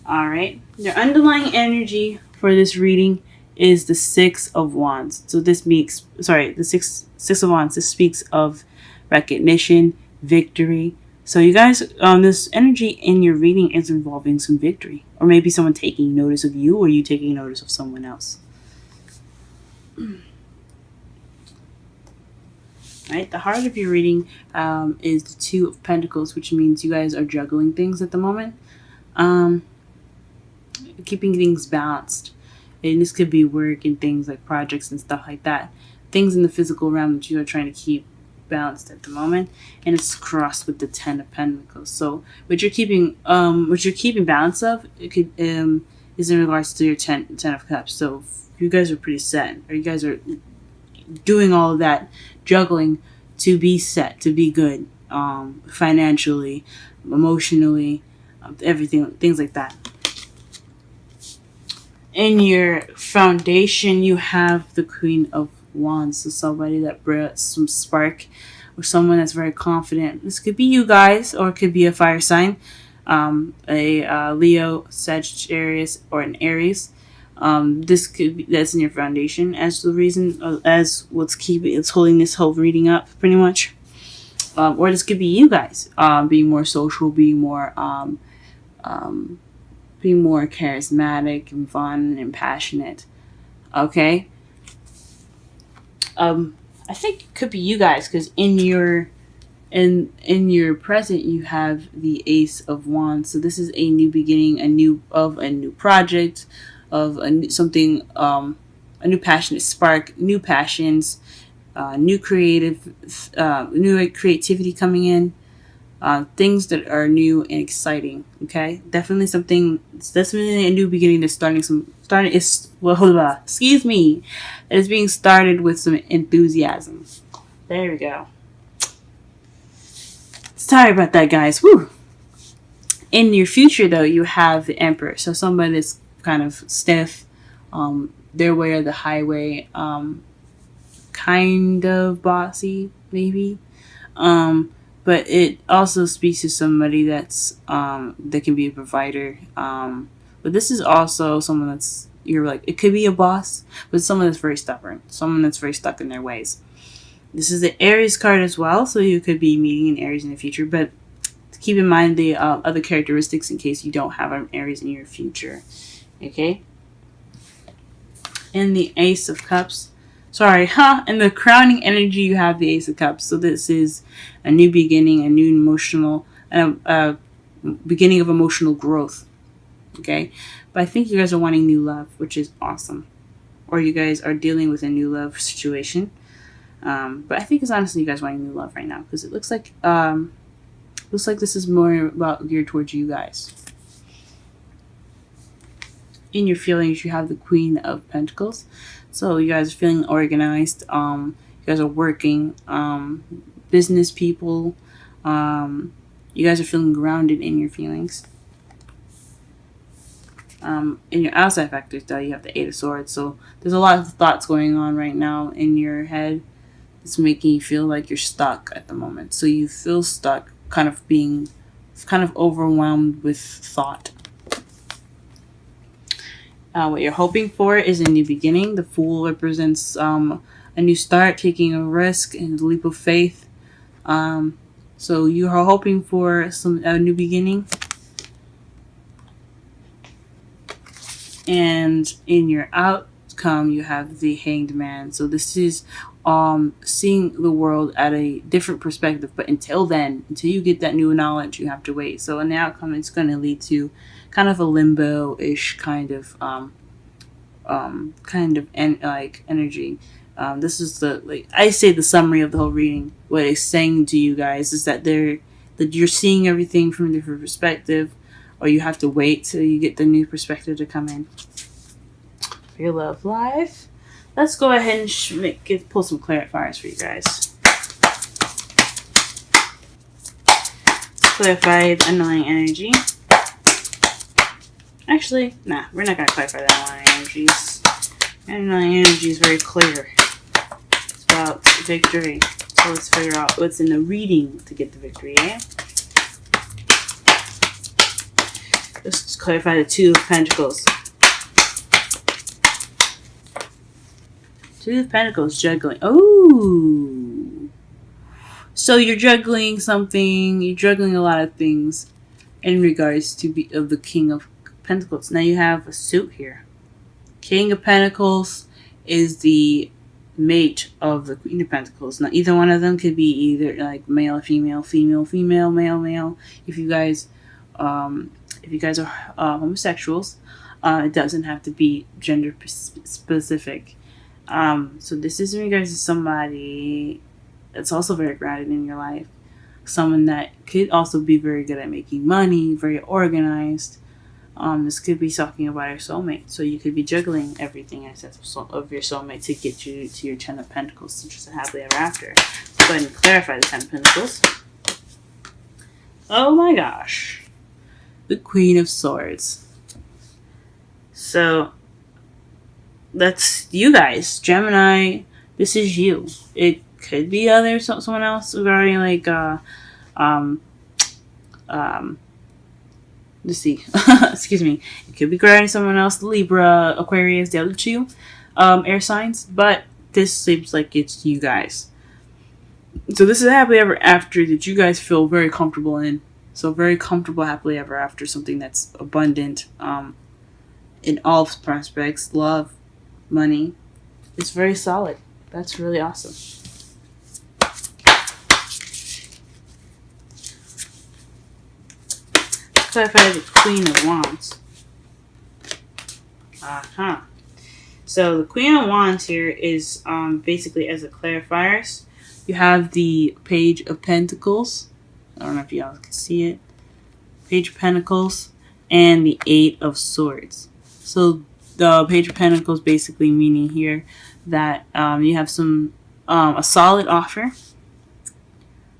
All right. Your underlying energy for this reading is the Six of Wands. So this makes, sorry, the Six of Wands. This speaks of recognition, victory. So you guys, this energy in your reading is involving some victory, or maybe someone taking notice of you, or you taking notice of someone else. Right. The heart of your reading is the Two of Pentacles, which means you guys are juggling things at the moment. Keeping things balanced, and this could be work and things like projects and stuff like that, things in the physical realm that you are trying to keep balanced at the moment. And it's crossed with the Ten of Pentacles. So what you're keeping balance of, it could is in regards to your ten of Cups. So you guys are pretty set, or you guys are doing all of that juggling to be set, to be good, financially, emotionally, everything, things like that. In your foundation, you have the Queen of Wands. So somebody that brought some spark, or someone that's very confident. This could be you guys, or it could be a fire sign, a Leo, Sagittarius, or an Aries. This could be, that's in your foundation as the reason, as it's holding this whole reading up, pretty much. Or this could be you guys, being more social, being more charismatic and fun and passionate. Okay. I think it could be you guys, because in your present you have the Ace of Wands. So this is a new beginning, a new project, of a new passionate spark, new passions, new creativity coming in. Things that are new and exciting. Okay, it's definitely a new beginning. That's excuse me, that is being started with some enthusiasm. There we go. Sorry about that, guys. Woo. In your future, though, you have the Emperor. So somebody that's kind of stiff, their way or the highway, kind of bossy, maybe. But it also speaks to somebody that's that can be a provider. But this is also someone that's, you're like, it could be a boss, but someone that's very stubborn, someone that's very stuck in their ways. This is the Aries card as well, so you could be meeting an Aries in the future. But keep in mind the other characteristics in case you don't have an Aries in your future. Okay. In the Ace of Cups. In the crowning energy, you have the Ace of Cups. So this is a new beginning, a new emotional, beginning of emotional growth. Okay, but I think you guys are wanting new love, which is awesome, or you guys are dealing with a new love situation. But I think it's honestly you guys wanting new love right now, because it looks like this is more about geared towards you guys. In your feelings, you have the Queen of Pentacles. So you guys are feeling organized. You guys are working. Business people. You guys are feeling grounded in your feelings. In your outside factors, though, you have the Eight of Swords. So there's a lot of thoughts going on right now in your head. It's making you feel like you're stuck at the moment. So you feel stuck, kind of overwhelmed with thought. What you're hoping for is a new beginning. The Fool represents a new start, taking a risk and a leap of faith. So you are hoping for a new beginning. And in your outcome, you have the Hanged Man. So this is seeing the world at a different perspective. But until you get that new knowledge, you have to wait. So in the outcome, it's going to lead to kind of a limbo-ish kind of energy. This is I say the summary of the whole reading. What it's saying to you guys is that you're seeing everything from a different perspective, or you have to wait till you get the new perspective to come in. For your love life, let's go ahead and pull some clarifiers for you guys. Clarify the underlying energy. Actually, nah, we're not going to clarify the underlying energies. The underlying energy is very clear. It's about victory. So let's figure out what's in the reading to get the victory, eh? Let's clarify the Two of Pentacles. Two of Pentacles, juggling. Oh! So you're juggling something, you're juggling a lot of things in regards to the King of Pentacles. Now you have a suit here. King of Pentacles is the mate of the Queen of Pentacles. Now either one of them could be either like male or female, female, female, male, male. If you guys are homosexuals, it doesn't have to be gender specific. So this is in regards to somebody that's also very grounded in your life. Someone that could also be very good at making money, very organized. This could be talking about your soulmate. So you could be juggling everything as of your soulmate to get you to your Ten of Pentacles, which is a happily ever after. Let's go ahead and clarify the Ten of Pentacles. Oh my gosh. The Queen of Swords. So that's you guys. Gemini, this is you. It could be someone else regarding like let's see. Excuse me. It could be regarding someone else, Libra, Aquarius, the other two air signs, but this seems like it's you guys. So this is a happily ever after that you guys feel very comfortable in. So very comfortable happily ever after, something that's abundant in all prospects, love, money. It's very solid. That's really awesome. Clarify the Queen of Wands. So the Queen of Wands here is basically, as a clarifiers, you have the Page of Pentacles. I don't know if y'all can see it. Page of Pentacles and the Eight of Swords. So the Page of Pentacles basically meaning here that you have some a solid offer.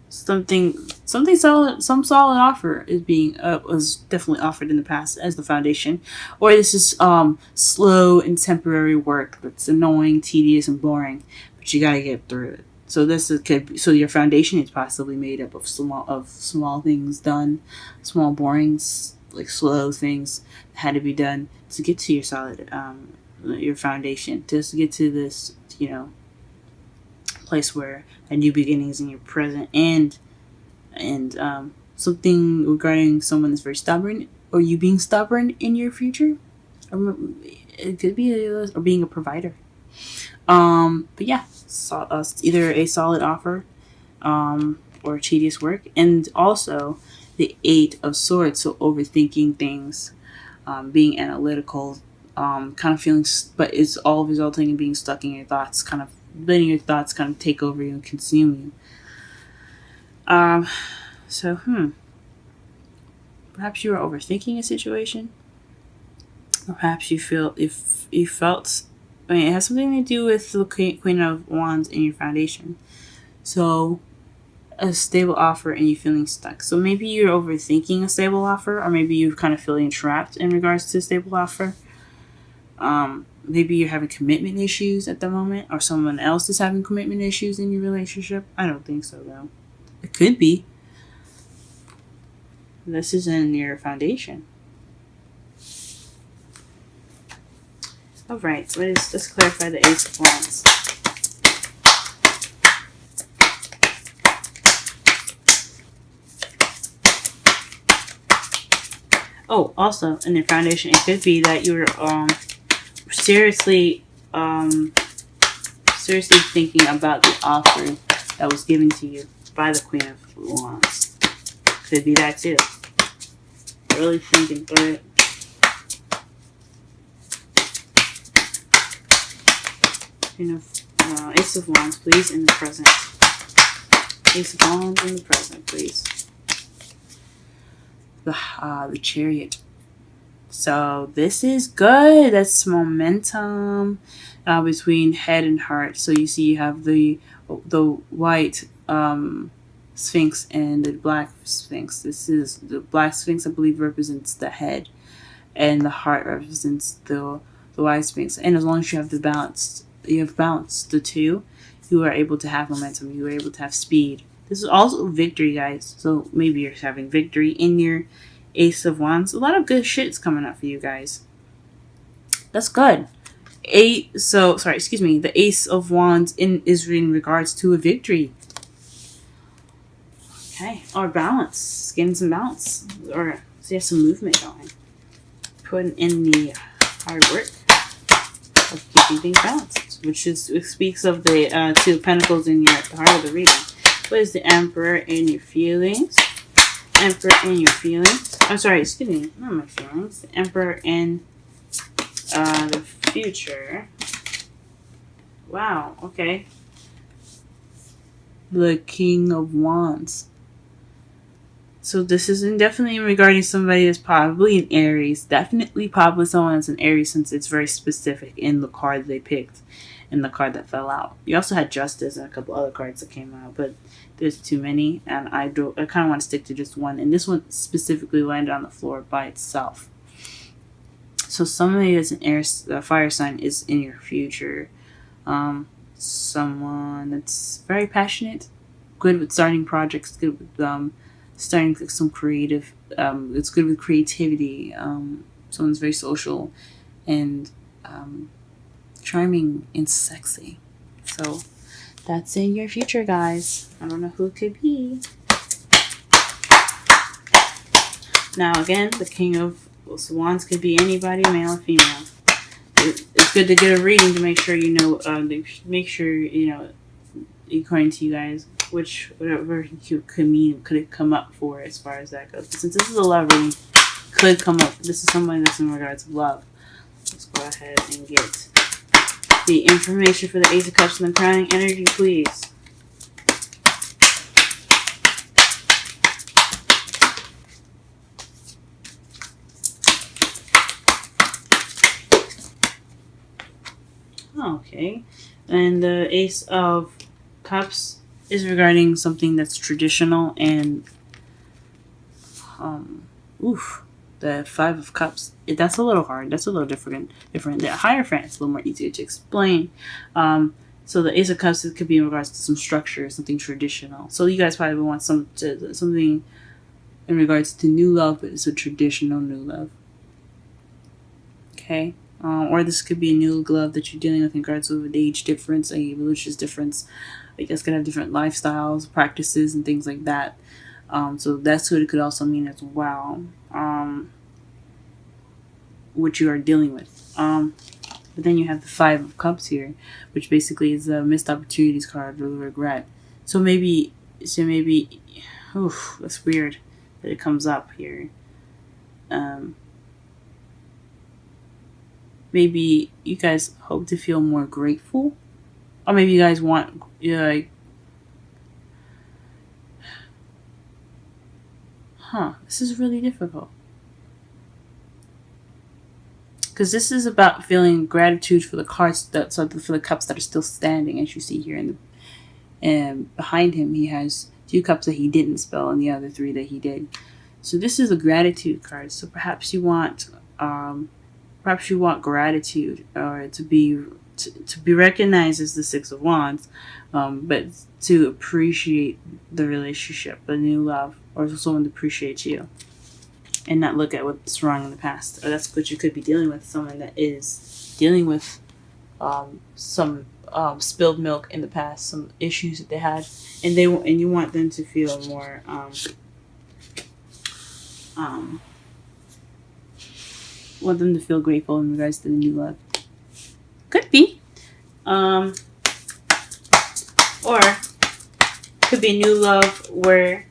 Something solid, some solid offer is being was definitely offered in the past as the foundation, or this is slow and temporary work that's annoying, tedious, and boring, but you gotta get through it. So so your foundation is possibly made up of small things done, small boring, like slow things that had to be done to get to your solid your foundation, just to get to this place where a new beginning is in your present, and something regarding someone that's very stubborn, or you being stubborn in your future, or it could be or being a provider. But yeah, so, either a solid offer, or tedious work, and also the Eight of Swords. So overthinking things, being analytical, kind of feeling, but it's all resulting in being stuck in your thoughts, kind of letting your thoughts kind of take over you and consume you. So perhaps you are overthinking a situation, or perhaps it has something to do with the Queen of Wands in your foundation. So a stable offer and you feeling stuck. So maybe you're overthinking a stable offer, or maybe you're kind of feeling trapped in regards to a stable offer. Maybe you're having commitment issues at the moment, or someone else is having commitment issues in your relationship. I don't think so, though. It could be. This is in your foundation. Alright, let's clarify the Ace of Wands. Oh, also, in your foundation, it could be that you're seriously thinking about the offer that was given to you by the Queen of Wands. Could be that too. Really thinking through it. Ace of Wands, please, in the present. Ace of Wands in the present, please. The Chariot. So this is good. That's momentum between head and heart. So you see, you have the white Sphinx and the black Sphinx. This is the black Sphinx, I believe, represents the head, and the heart represents the white Sphinx. And as long as you have balanced the two, you are able to have momentum. You are able to have speed. This is also victory, guys. So maybe you're having victory in your Ace of Wands. A lot of good shit's coming up for you guys. That's good. The Ace of Wands is in regards to a victory. Okay, or balance. Getting some balance. Or some movement going. Putting in the hard work of keeping things balanced, which speaks of the Two of Pentacles in your heart of the reading. What is the Emperor in your feelings? Emperor in your feelings. I'm sorry, excuse me, not my feelings. The Emperor in the future. Wow, okay. The King of Wands. So this is definitely regarding somebody that's probably an Aries. Definitely probably someone that's an Aries, since it's very specific in the card they picked and the card that fell out. You also had Justice and a couple other cards that came out, but there's too many, and I kind of want to stick to just one. And this one specifically landed on the floor by itself. So somebody that's an Aries fire sign is in your future. Someone that's very passionate, good with starting projects, good with starting some creative. It's good with creativity. Someone's very social and charming and sexy. So that's in your future, guys. I don't know who it could be. Now again, the King of Wands could be anybody, male or female. It's good to get a reading to make sure you know. According to you guys, whatever you could it come up for as far as that goes. But since this is a love reading, could come up. This is somebody that's in regards to love. Let's go ahead and get the information for the Ace of Cups and the crowning energy, please. Okay, and the Ace of Cups is regarding something that's traditional, and the Five of Cups, that's a little hard. That's a little different. The Hierophant is a little more easier to explain. So the Ace of Cups, it could be in regards to some structure, something traditional. So you guys probably want something in regards to new love, but it's a traditional new love. Okay. Or this could be a new love that you're dealing with in regards to an age difference, a religious difference. You guys could have different lifestyles, practices, and things like that. So that's what it could also mean as well. What you are dealing with. But then you have the Five of Cups here, which basically is a missed opportunities card, or regret. So maybe, that's weird that it comes up here. Maybe you guys hope to feel more grateful, or maybe you guys want, this is really difficult. Because this is about feeling gratitude for the cards for the cups that are still standing, as you see here. And behind him, he has 2 cups that he didn't spell, and the other 3 that he did. So this is a gratitude card. So perhaps you want gratitude, or to be recognized as the Six of Wands, but to appreciate the relationship, a new love, or someone to appreciate you, and not look at what's wrong in the past. Or that's what you could be dealing with, someone that is dealing with some spilled milk in the past, some issues that they had, and you want them to feel more want them to feel grateful in regards to the new love. Could be. Or could be new love where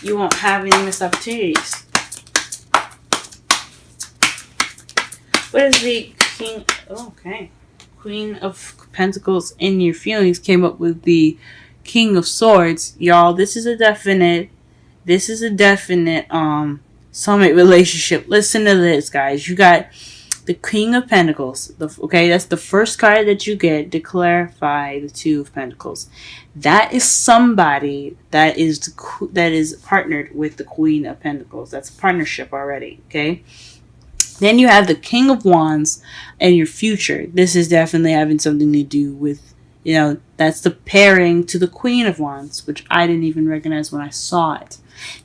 you won't have any missed opportunities. What is the King? Okay. Queen of Pentacles in your feelings came up with the King of Swords. Y'all, this is a definite soulmate relationship. Listen to this, guys. You got the King of Pentacles. That's the first card that you get to clarify the Two of Pentacles. That is somebody that is partnered with the Queen of Pentacles. That's a partnership already. Okay. Then you have the King of Wands and your future. This is definitely having something to do with, that's the pairing to the Queen of Wands, which I didn't even recognize when I saw it.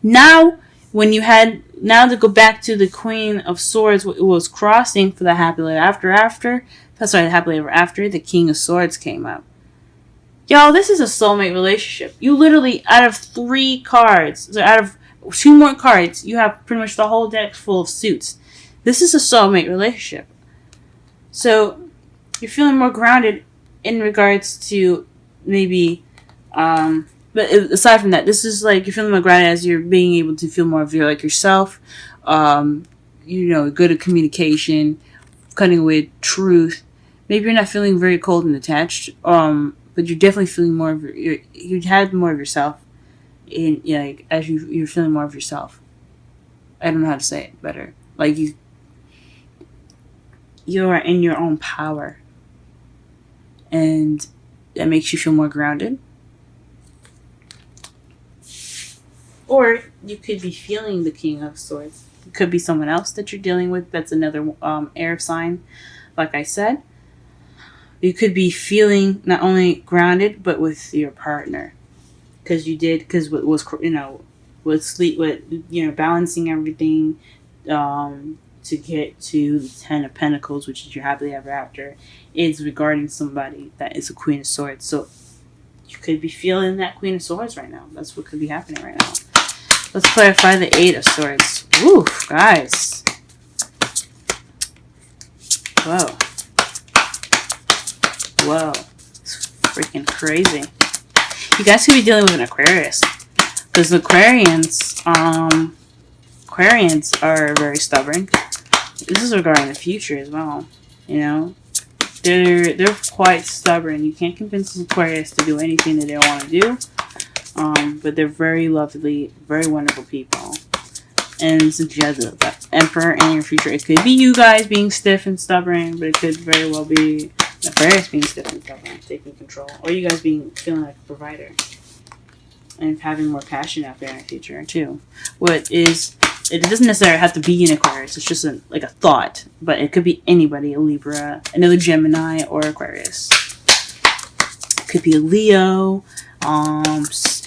Now, when you had, now to go back to the Queen of Swords, it was crossing for the happily after. Sorry, the happily ever after. The King of Swords came up. Y'all, this is a soulmate relationship. You literally, out of 3 cards, so out of 2 more cards, you have pretty much the whole deck full of suits. This is a soulmate relationship. So you're feeling more grounded in regards to maybe, but aside from that, this is like you're feeling more grounded as you're being able to feel more of your like yourself. Good at communication, cutting with truth. Maybe you're not feeling very cold and attached, but you're definitely feeling more of you had more of yourself, in like as you're feeling more of yourself. I don't know how to say it better. Like you are in your own power, and that makes you feel more grounded. Or you could be feeling the King of Swords. It could be someone else that you're dealing with. That's another air sign, like I said. You could be feeling not only grounded, but with your partner. Because balancing everything to get to the 10 of Pentacles, which is your happily ever after, is regarding somebody that is a Queen of Swords. So you could be feeling that Queen of Swords right now. That's what could be happening right now. Let's clarify the 8 of Swords. Ooh, guys. Whoa. It's freaking crazy. You guys could be dealing with an Aquarius. Because Aquarians are very stubborn. This is regarding the future as well. They're quite stubborn. You can't convince an Aquarius to do anything that they want to do. But they're very lovely, very wonderful people. And since you have the Emperor in your future, it could be you guys being stiff and stubborn, but it could very well be Aquarius being stiff and stubborn, taking control, or you guys feeling like a provider and having more passion out there in the future too. It doesn't necessarily have to be an Aquarius. It's just a thought, but it could be anybody: a Libra, another Gemini, or Aquarius. It could be a Leo,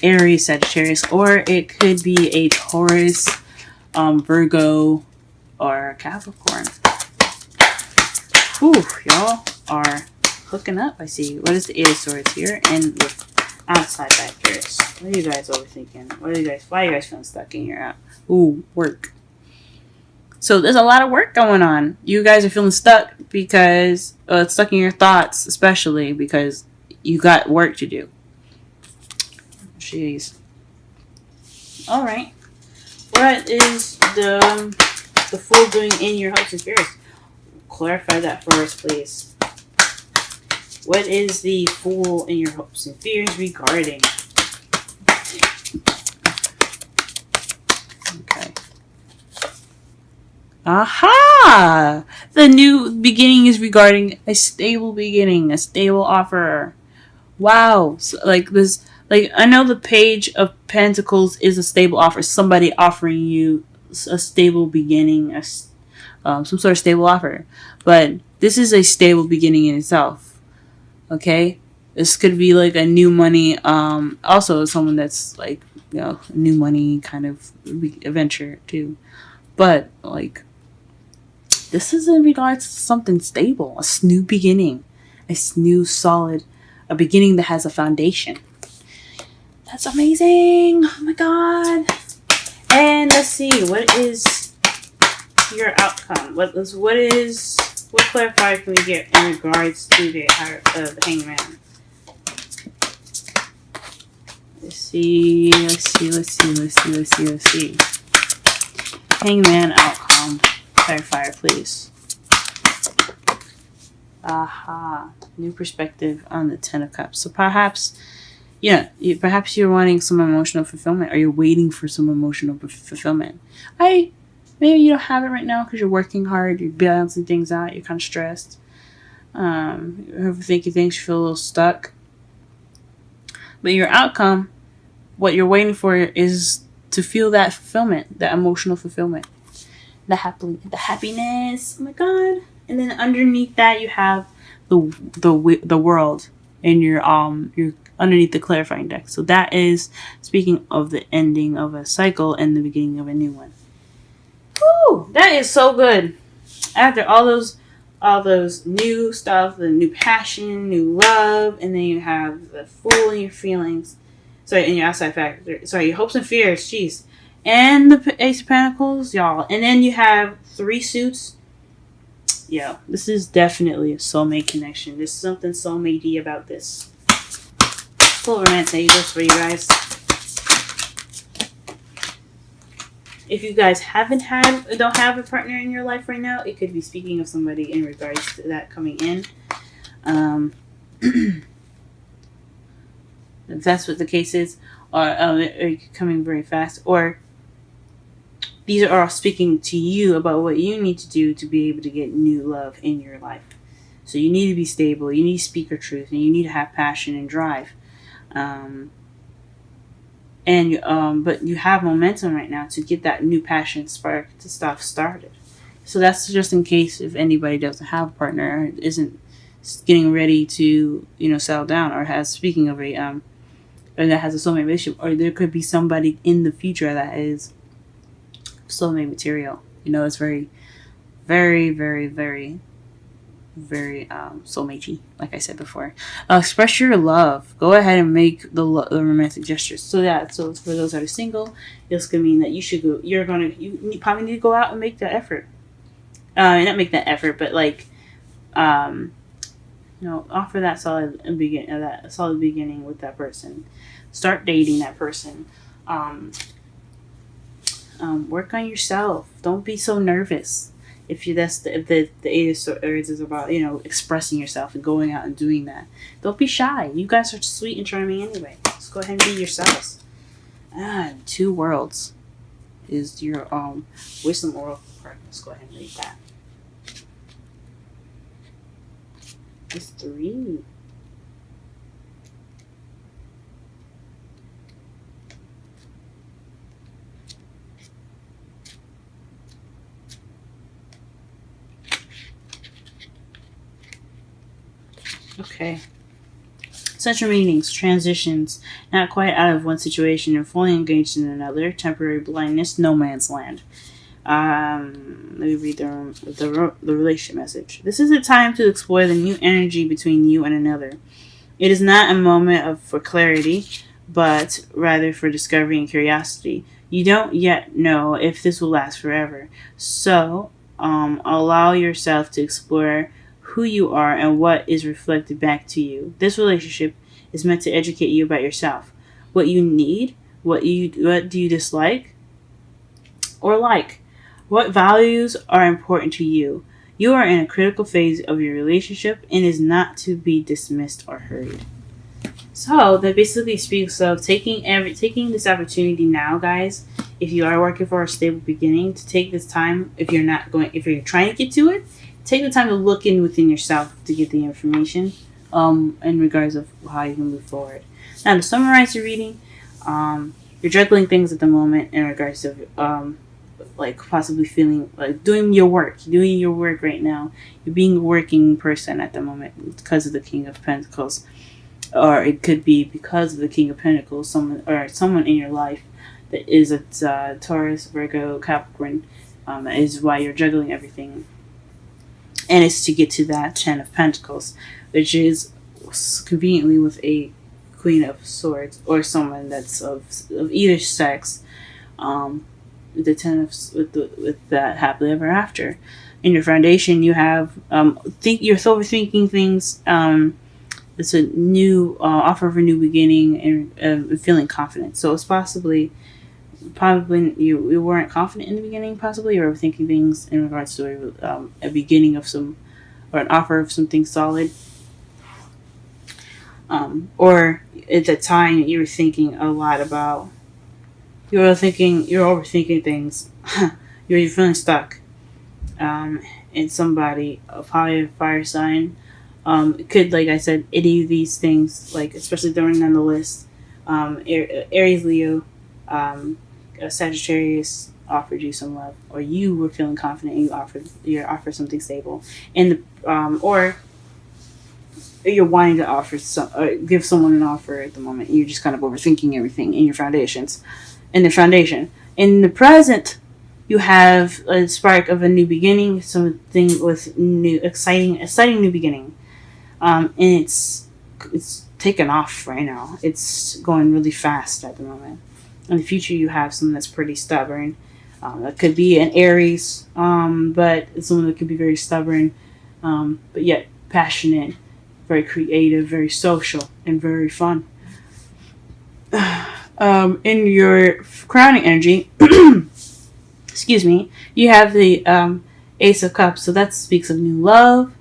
Aries, Sagittarius, or it could be a Taurus, Virgo, or Capricorn. Whew, y'all are hooking up, I see. What is the 8 of Swords here? And with outside factors. What are you guys overthinking? Why are you guys feeling stuck in your work? So there's a lot of work going on. You guys are feeling stuck because stuck in your thoughts, especially because you got work to do. Jeez. All right. What is the Fool doing in your hopes and fears? Clarify that for us, please. What is the Fool in your hopes and fears regarding? Okay. Aha! The new beginning is regarding a stable beginning, a stable offer. Wow. So, I know the Page of Pentacles is a stable offer. Somebody offering you a stable beginning, some sort of stable offer. But this is a stable beginning in itself. Okay? This could be like a new money, also someone that's new money kind of adventure too. But this is in regards to something stable, a new beginning, a new solid, a beginning that has a foundation. That's amazing. Oh my God. And let's see, what is your outcome? What clarifier can we get in regards to the Hangman? Let's see. Hangman outcome. Clarifier, please. Aha. New perspective on the 10 of Cups. So perhaps you're wanting some emotional fulfillment, or you're waiting for some emotional fulfillment. Maybe you don't have it right now because you're working hard, you're balancing things out, you're kind of stressed. You're overthinking things, you feel a little stuck. But your outcome, what you're waiting for, is to feel that fulfillment, that emotional fulfillment, the happiness. Oh my God! And then underneath that, you have the world in your underneath the clarifying deck. So that is speaking of the ending of a cycle and the beginning of a new one. Woo! That is so good. After all those new stuff, the new passion, new love, and then you have the Fool in your feelings. Sorry, in your outside factor. Sorry, your hopes and fears. Jeez. And the Ace of Pentacles, y'all. And then you have 3 suits. Yo, this is definitely a soulmate connection. There's something soulmate-y about this. Full romance angels for you guys. If you guys don't have a partner in your life right now, it could be speaking of somebody in regards to that coming in. If that's what the case is, or coming very fast, or these are all speaking to you about what you need to do to be able to get new love in your life. So you need to be stable, you need to speak your truth, and you need to have passion and drive. But you have momentum right now to get that new passion spark to stuff started. So that's just in case if anybody doesn't have a partner, or isn't getting ready to settle down, or has speaking of a or that has a soulmate relationship, or there could be somebody in the future that is soulmate material. It's very, very, very, very, very soulmatey, like I said before. Express your love. Go ahead and make the romantic gestures. So for those that are single, this could mean that you should go. You probably need to go out and make that effort. Not make that effort, but offer that solid beginning with that person. Start dating that person. Work on yourself. Don't be so nervous. If the Eight of Swords is about expressing yourself and going out and doing that. Don't be shy. You guys are sweet and charming anyway. Just go ahead and be yourselves. 2 Worlds is your wisdom oracle card. Let's go ahead and read that. It's 3. Okay. Central meanings, transitions, not quite out of one situation and fully engaged in another, temporary blindness, no man's land. Let me read the relationship message. This is a time to explore the new energy between you and another. It is not a moment for clarity, but rather for discovery and curiosity. You don't yet know if this will last forever. So, allow yourself to explore who you are and what is reflected back to you. This relationship is meant to educate you about yourself, what you need, what do you dislike or like, what values are important to you. You are in a critical phase of your relationship and is not to be dismissed or hurried. So that basically speaks of taking this opportunity now, guys. If you are working for a stable beginning, to take this time. If you're trying to get to it, take the time to look within yourself to get the information in regards of how you can move forward. Now, to summarize your reading, you're juggling things at the moment in regards to possibly feeling like doing your work right now. You're being a working person at the moment because of the King of Pentacles, or it could be because of the King of Pentacles, someone in your life that is a Taurus, Virgo, Capricorn. That is why you're juggling everything. And it's to get to that 10 of Pentacles, which is conveniently with a Queen of Swords, or someone that's of either sex. The 10 of with that happily ever after. In your foundation, you have you're overthinking things. It's a new offer of a new beginning and feeling confident. So it's probably you weren't confident in the beginning. Possibly you're overthinking things in regards to a beginning of some, or an offer of something solid. Or at the time you were thinking a lot about. You're overthinking things. You're feeling stuck. And somebody, probably a fire sign, it could, like I said, any of these things, like especially during on the list, Aries, Leo, Sagittarius offered you some love, or you were feeling confident and you offered something stable, and or you're wanting to offer give someone an offer at the moment. You're just kind of overthinking everything in your foundations, in the foundation. In the present, you have a spark of a new beginning, something with new, exciting new beginning. And it's taken off right now. It's going really fast at the moment. In the future, you have someone that's pretty stubborn. That could be an Aries, but it's someone that could be very stubborn, but yet passionate, very creative, very social, and very fun. In your crowning energy, excuse me, you have the Ace of Cups. So that speaks of new love.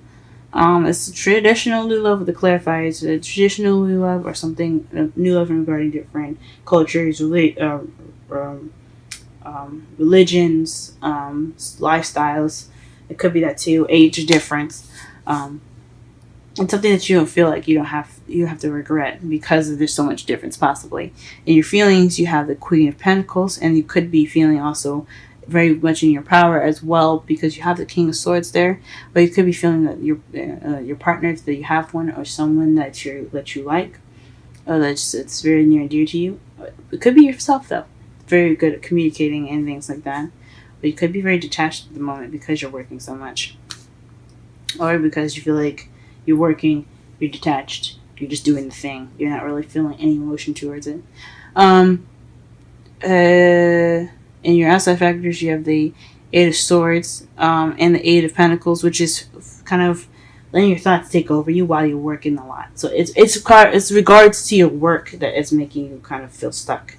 It's a traditional new love with the clarifiers. A traditional new love or something new love regarding different cultures, religions, lifestyles. It could be that too. Age difference. And something that you don't feel like you have to regret because there's so much difference possibly. In your feelings, you have the Queen of Pentacles, and you could be feeling also very much in your power as well because you have the King of Swords there. But you could be feeling that your partner, that you have one, or someone that you like, or it's very near and dear to you. It could be yourself though. Very good at communicating and things like that. But you could be very detached at the moment because you're working so much, or because you feel like you're working, you're detached, you're just doing the thing. You're not really feeling any emotion towards it. In your outside factors, you have the Eight of Swords and the Eight of Pentacles, which is kind of letting your thoughts take over you while you're working a lot. So it's regards to your work that is making you kind of feel stuck.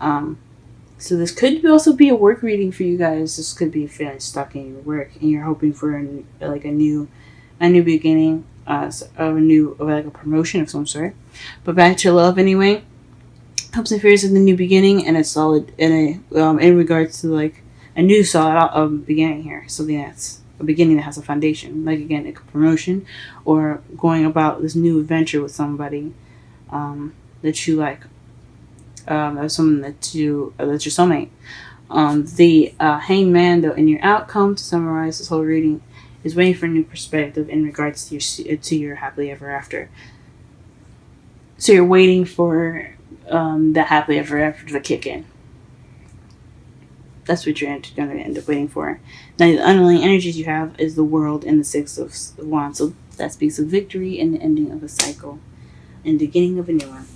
So this could also be a work reading for you guys. This could be feeling stuck in your work, and you're hoping for a new beginning, like a promotion of some sort. But back to love anyway. Hopes and fears of the new beginning, and it's solid in regards to like a new solid beginning here. Something that's a beginning that has a foundation, like again like a promotion or going about this new adventure with somebody that you like, or someone that's your soulmate. The Hanged Man, though, in your outcome, to summarize this whole reading, is waiting for a new perspective in regards to your happily ever after. So you're waiting for that happily ever after to kick in. That's what you're going to end up waiting for. Now, the underlying energies you have is the World and the Six of Wands. So that speaks of victory and the ending of a cycle and the beginning of a new one.